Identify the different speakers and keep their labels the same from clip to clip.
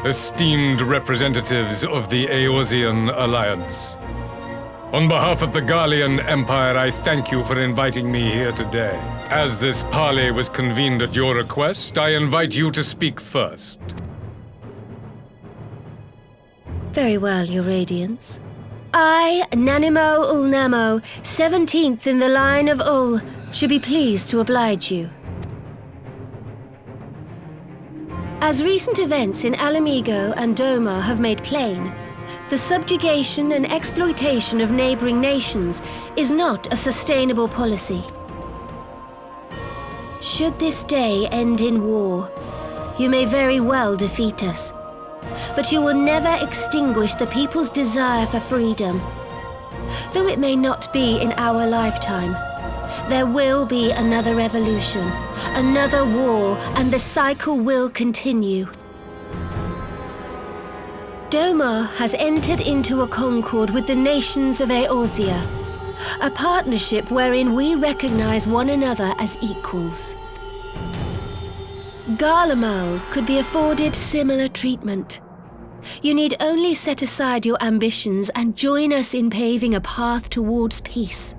Speaker 1: Esteemed representatives of the Eorzean Alliance, on behalf of the Garlean Empire, I thank you for inviting me here today. As this parley was convened at your request, I invite you to speak first.
Speaker 2: Very well, Your Radiance. I, Nanimo Ulnamo, 17th in the line of Ul, should be pleased to oblige you. As recent events in Alamigo and Doma have made plain, the subjugation and exploitation of neighboring nations is not a sustainable policy. Should this day end in war, you may very well defeat us, but you will never extinguish the people's desire for freedom. Though it may not be in our lifetime, there will be another revolution, another war, and the cycle will continue. Doma has entered into a concord with the nations of Eorzea, a partnership wherein we recognize one another as equals. Garlemald could be afforded similar treatment. You need only set aside your ambitions and join us in paving a path towards peace.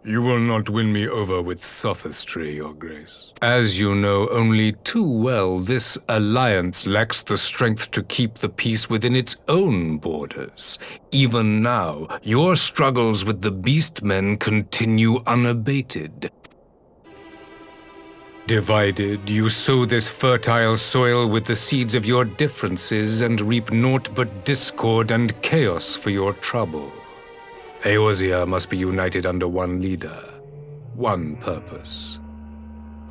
Speaker 1: You will not win me over with sophistry, Your Grace. As you know only too well, this alliance lacks the strength to keep the peace within its own borders. Even now, your struggles with the Beastmen continue unabated. Divided, you sow this fertile soil with the seeds of your differences and reap naught but discord and chaos for your trouble. Eorzea must be united under one leader, one purpose.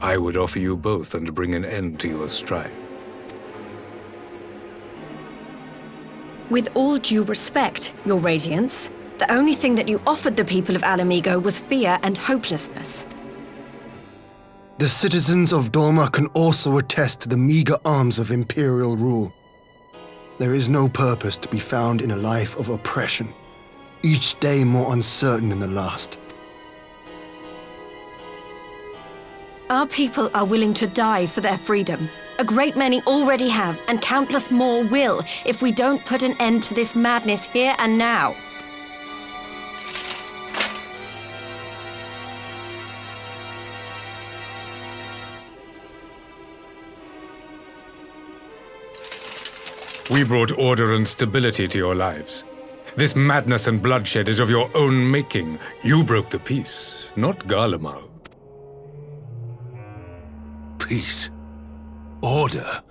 Speaker 1: I would offer you both and bring an end to your strife.
Speaker 3: With all due respect, Your Radiance, the only thing that you offered the people of Alamigo was fear and hopelessness.
Speaker 4: The citizens of Doma can also attest to the meager arms of imperial rule. There is no purpose to be found in a life of oppression, each day more uncertain than the last.
Speaker 3: Our people are willing to die for their freedom. A great many already have, and countless more will, if we don't put an end to this madness here and now.
Speaker 1: We brought order and stability to your lives. This madness and bloodshed is of your own making. You broke the peace, not Garlemald.
Speaker 5: Peace? Order?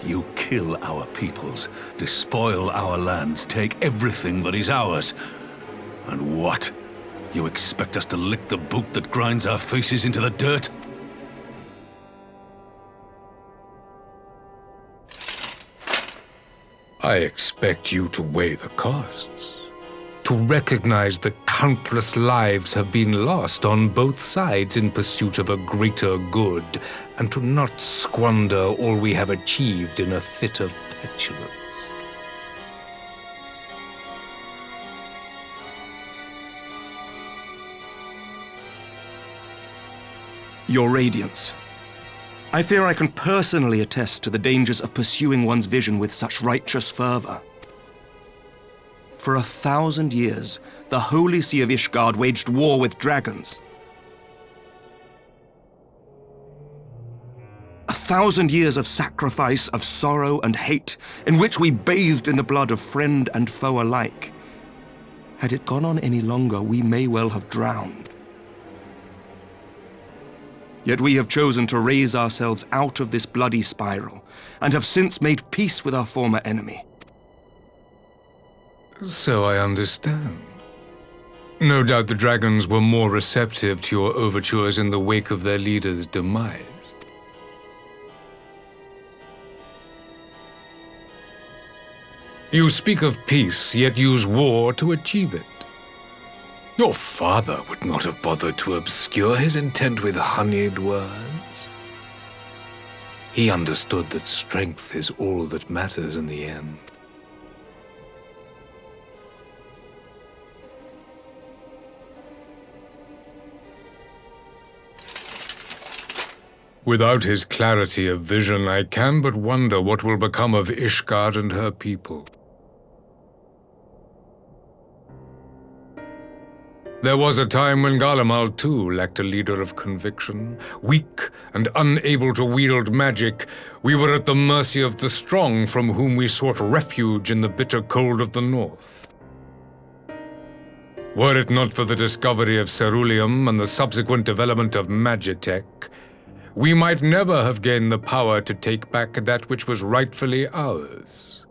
Speaker 5: You kill our peoples, despoil our lands, take everything that is ours. And what? You expect us to lick the boot that grinds our faces into the dirt?
Speaker 1: I expect you to weigh the costs, to recognize that countless lives have been lost on both sides in pursuit of a greater good, and to not squander all we have achieved in a fit of petulance.
Speaker 6: Your Radiance, I fear I can personally attest to the dangers of pursuing one's vision with such righteous fervor. For 1,000 years, the Holy See of Ishgard waged war with dragons. 1,000 years of sacrifice, of sorrow and hate, in which we bathed in the blood of friend and foe alike. Had it gone on any longer, we may well have drowned. Yet we have chosen to raise ourselves out of this bloody spiral, and have since made peace with our former enemy.
Speaker 1: So I understand. No doubt the dragons were more receptive to your overtures in the wake of their leader's demise. You speak of peace, yet use war to achieve it. Your father would not have bothered to obscure his intent with honeyed words. He understood that strength is all that matters in the end. Without his clarity of vision, I can but wonder what will become of Ishgard and her people. There was a time when Garlemald too lacked a leader of conviction. Weak and unable to wield magic, we were at the mercy of the strong from whom we sought refuge in the bitter cold of the north. Were it not for the discovery of ceruleum and the subsequent development of magitech, we might never have gained the power to take back that which was rightfully ours.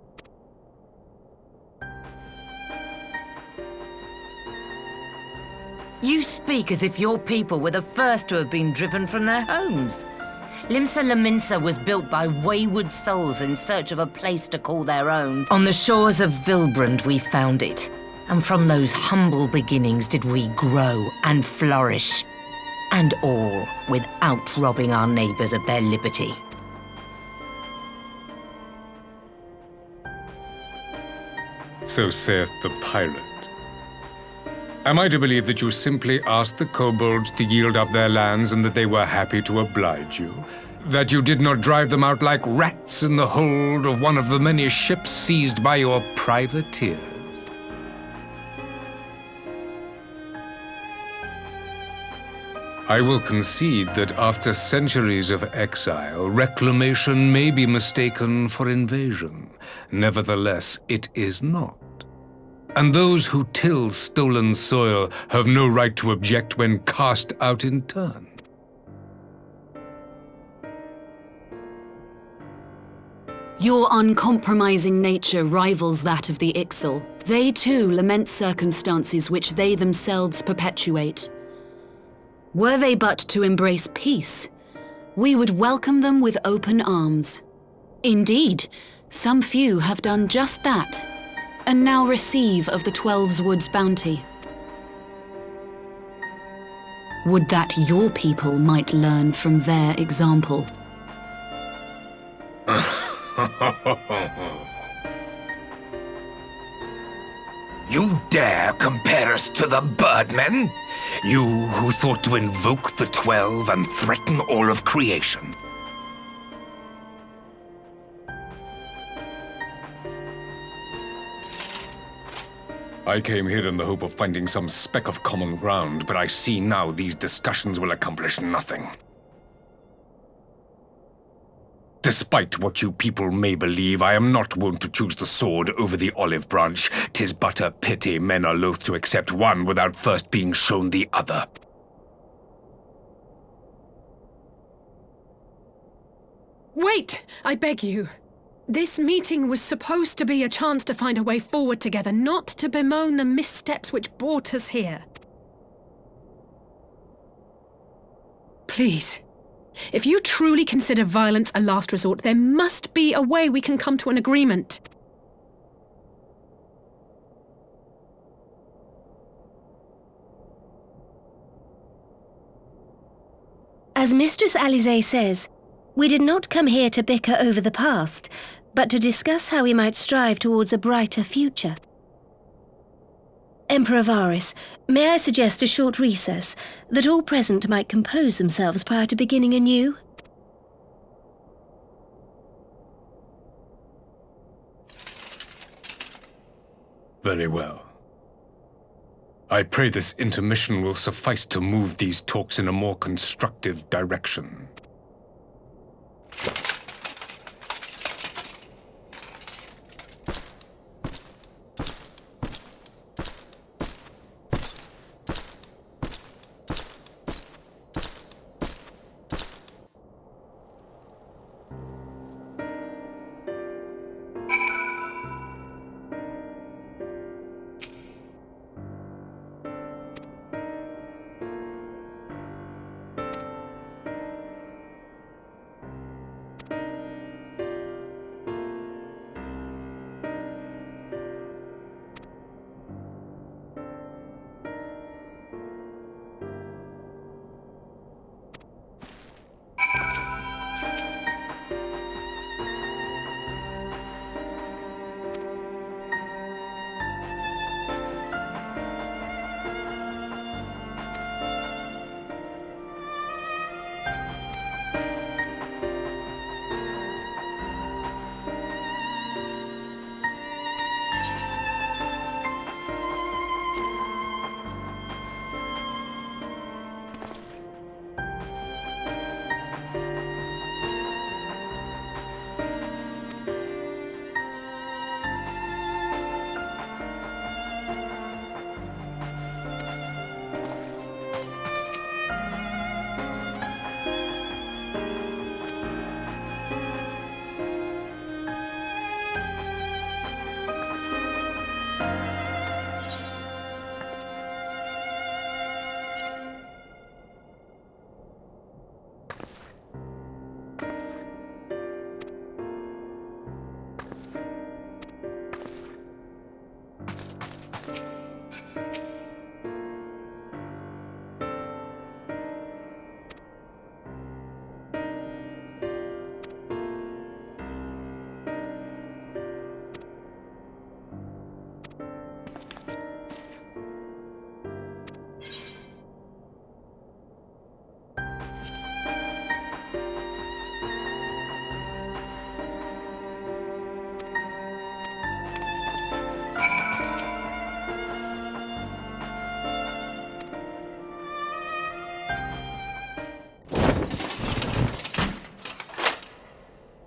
Speaker 7: You speak as if your people were the first to have been driven from their homes. Limsa Lominsa was built by wayward souls in search of a place to call their own. On the shores of Vilbrand we found it, and from those humble beginnings did we grow and flourish. And all without robbing our neighbors of their liberty.
Speaker 1: So saith the pirate. Am I to believe that you simply asked the kobolds to yield up their lands and that they were happy to oblige you? That you did not drive them out like rats in the hold of one of the many ships seized by your privateers? I will concede that after centuries of exile, reclamation may be mistaken for invasion. Nevertheless, it is not. And those who till stolen soil have no right to object when cast out in turn.
Speaker 8: Your uncompromising nature rivals that of the Ixal. They too lament circumstances which they themselves perpetuate. Were they but to embrace peace, we would welcome them with open arms. Indeed, some few have done just that, and now receive of the 12's Wood's bounty. Would that your people might learn from their example.
Speaker 1: You dare compare us to the Birdmen? You who thought to invoke the 12 and threaten all of creation. I came here in the hope of finding some speck of common ground, but I see now these discussions will accomplish nothing. Despite what you people may believe, I am not wont to choose the sword over the olive branch. 'Tis but a pity men are loath to accept one without first being shown the other.
Speaker 9: Wait, I beg you. This meeting was supposed to be a chance to find a way forward together, not to bemoan the missteps which brought us here. Please, if you truly consider violence a last resort, there must be a way we can come to an agreement.
Speaker 2: As Mistress Alisaie says, we did not come here to bicker over the past, but to discuss how we might strive towards a brighter future. Emperor Varys, may I suggest a short recess, that all present might compose themselves prior to beginning anew?
Speaker 1: Very well. I pray this intermission will suffice to move these talks in a more constructive direction.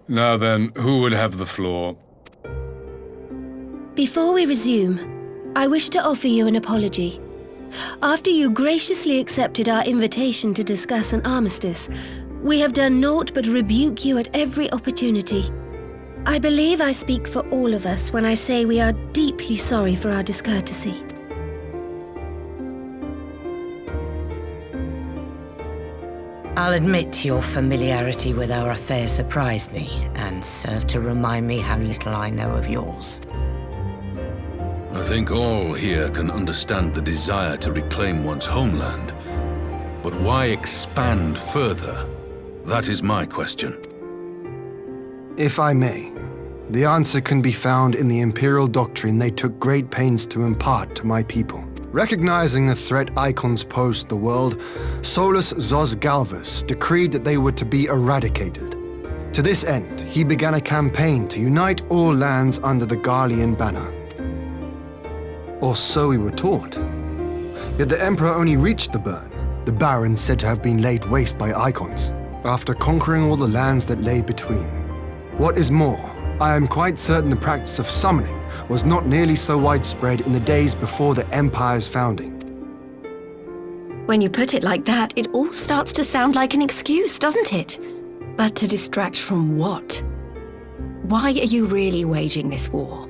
Speaker 1: Now then, who would have the floor?
Speaker 2: Before we resume, I wish to offer you an apology. After you graciously accepted our invitation to discuss an armistice, we have done naught but rebuke you at every opportunity. I believe I speak for all of us when I say we are deeply sorry for our discourtesy.
Speaker 7: I'll admit your familiarity with our affair surprised me, and served to remind me how little I know of yours.
Speaker 5: I think all here can understand the desire to reclaim one's homeland. But why expand further? That is my question.
Speaker 4: If I may, the answer can be found in the Imperial doctrine they took great pains to impart to my people. Recognizing the threat icons posed to the world, Solus Zos Galvus decreed that they were to be eradicated. To this end, he began a campaign to unite all lands under the Garlean banner. Or so we were taught. Yet the Emperor only reached the burn, the Baron said to have been laid waste by icons, after conquering all the lands that lay between. What is more, I am quite certain the practice of summoning was not nearly so widespread in the days before the Empire's founding.
Speaker 3: When you put it like that, it all starts to sound like an excuse, doesn't it? But to distract from what? Why are you really waging this war?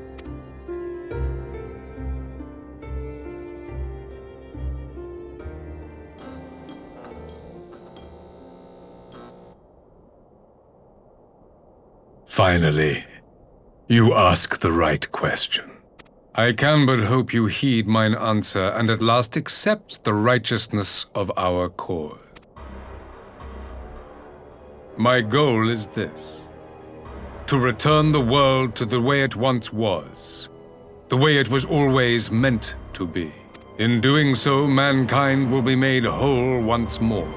Speaker 1: Finally, you ask the right question. I can but hope you heed mine answer and at last accept the righteousness of our cause. My goal is this: to return the world to the way it once was, the way it was always meant to be. In doing so, mankind will be made whole once more.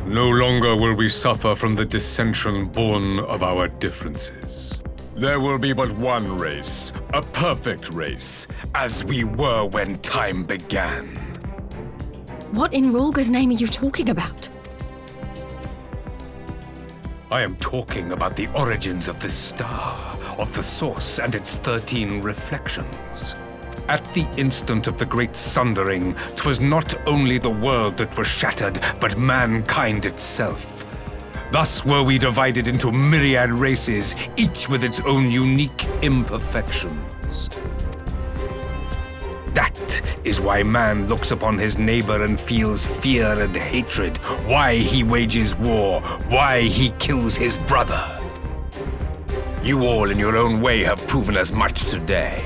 Speaker 1: No longer will we suffer from the dissension born of our differences. There will be but one race, a perfect race, as we were when time began.
Speaker 3: What in Rulga's name are you talking about?
Speaker 1: I am talking about the origins of this star, of the source and its 13 reflections. At the instant of the great sundering, 'twas not only the world that was shattered, but mankind itself. Thus were we divided into myriad races, each with its own unique imperfections. That is why man looks upon his neighbor and feels fear and hatred, why he wages war, why he kills his brother. You all in your own way have proven as much today.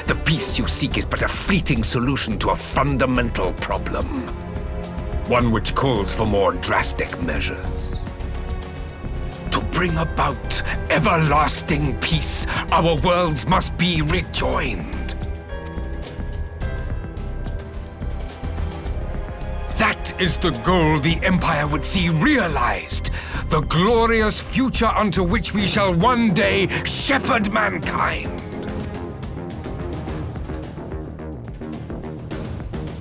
Speaker 1: The peace you seek is but a fleeting solution to a fundamental problem. One which calls for more drastic measures. To bring about everlasting peace, our worlds must be rejoined. That is the goal the Empire would see realized. The glorious future unto which we shall one day shepherd mankind.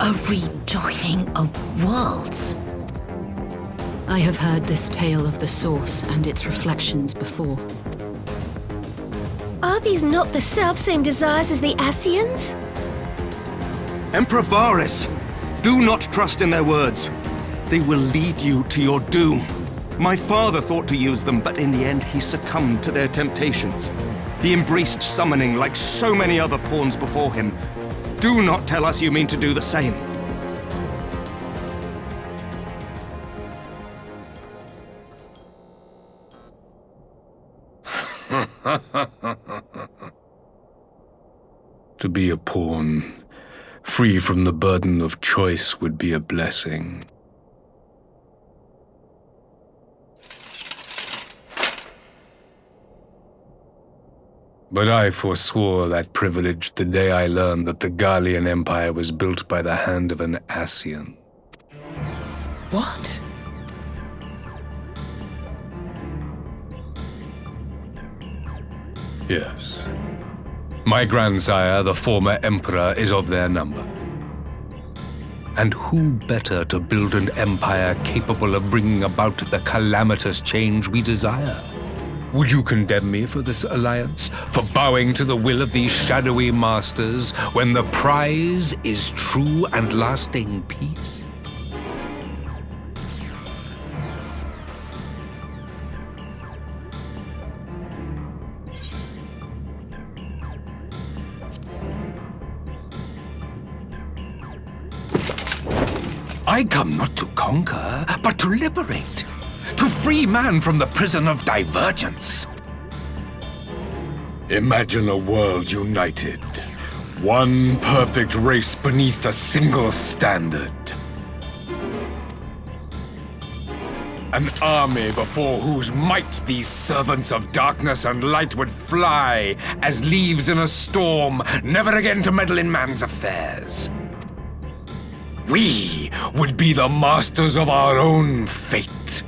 Speaker 7: A rejoining of worlds.
Speaker 8: I have heard this tale of the source and its reflections before.
Speaker 2: Are these not the selfsame desires as the Ascians?
Speaker 6: Emperor Varys, do not trust in their words. They will lead you to your doom. My father thought to use them, but in the end he succumbed to their temptations. He embraced summoning like so many other pawns before him. Do not tell us you mean to do the same.
Speaker 1: To be a pawn, free from the burden of choice, would be a blessing. But I forswore that privilege the day I learned that the Garlean Empire was built by the hand of an Ascian.
Speaker 3: What?
Speaker 1: Yes. My grandsire, the former emperor, is of their number. And who better to build an empire capable of bringing about the calamitous change we desire? Would you condemn me for this alliance, for bowing to the will of these shadowy masters, when the prize is true and lasting peace? I come not to conquer, but to liberate. To free man from the prison of divergence. Imagine a world united. One perfect race beneath a single standard. An army before whose might these servants of darkness and light would fly as leaves in a storm, never again to meddle in man's affairs. We would be the masters of our own fate.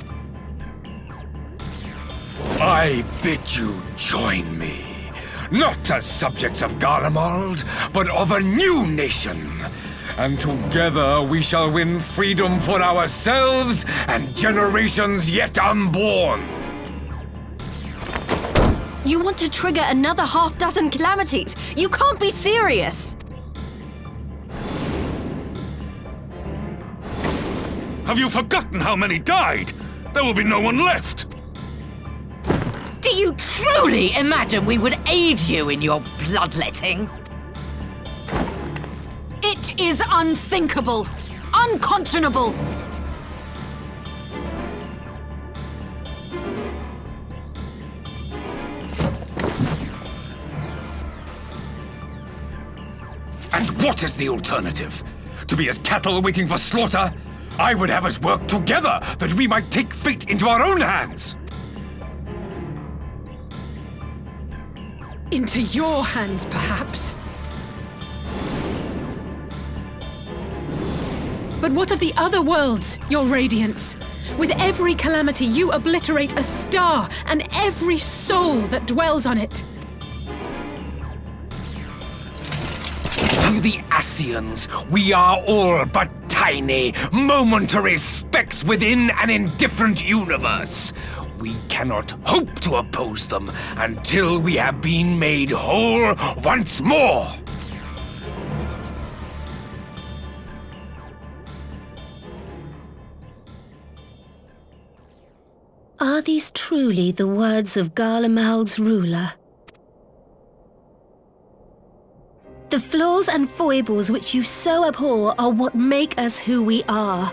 Speaker 1: I bid you join me, not as subjects of Garlemald, but of a new nation. And together we shall win freedom for ourselves and generations yet unborn.
Speaker 3: You want to trigger another half-dozen calamities? You can't be serious!
Speaker 5: Have you forgotten how many died? There will be no one left!
Speaker 7: Do you truly imagine we would aid you in your bloodletting?
Speaker 8: It is unthinkable! Unconscionable!
Speaker 1: And what is the alternative? To be as cattle waiting for slaughter? I would have us work together that we might take fate into our own hands!
Speaker 9: Into your hands, perhaps. But what of the other worlds, your radiance? With every calamity, you obliterate a star and every soul that dwells on it.
Speaker 1: To the Ascians, we are all but tiny, momentary specks within an indifferent universe. We cannot hope to oppose them until we have been made whole once more.
Speaker 2: Are these truly the words of Garlemald's ruler? The flaws and foibles which you so abhor are what make us who we are.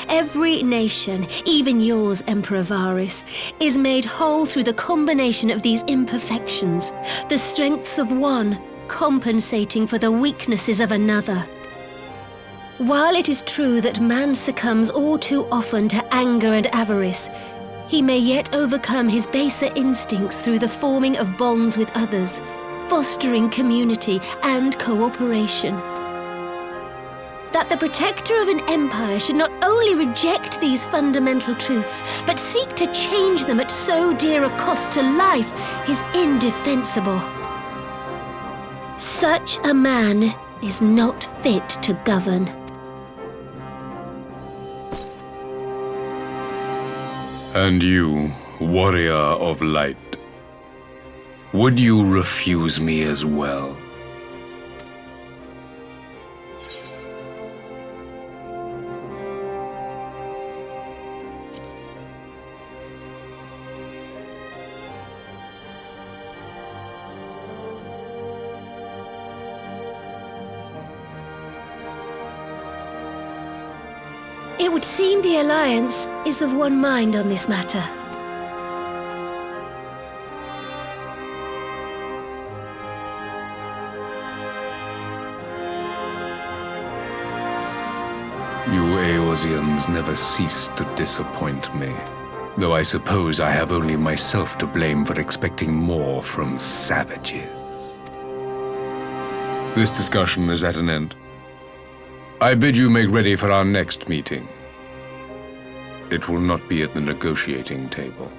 Speaker 2: Every nation, even yours, Emperor Varys, is made whole through the combination of these imperfections, the strengths of one compensating for the weaknesses of another. While it is true that man succumbs all too often to anger and avarice, he may yet overcome his baser instincts through the forming of bonds with others, fostering community and cooperation. That the protector of an empire should not only reject these fundamental truths, but seek to change them at so dear a cost to life is indefensible. Such a man is not fit to govern.
Speaker 1: And you, warrior of light, would you refuse me as well?
Speaker 2: It would seem the Alliance is of one mind on this matter.
Speaker 1: You Eorzeans never cease to disappoint me. Though I suppose I have only myself to blame for expecting more from savages. This discussion is at an end. I bid you make ready for our next meeting. It will not be at the negotiating table.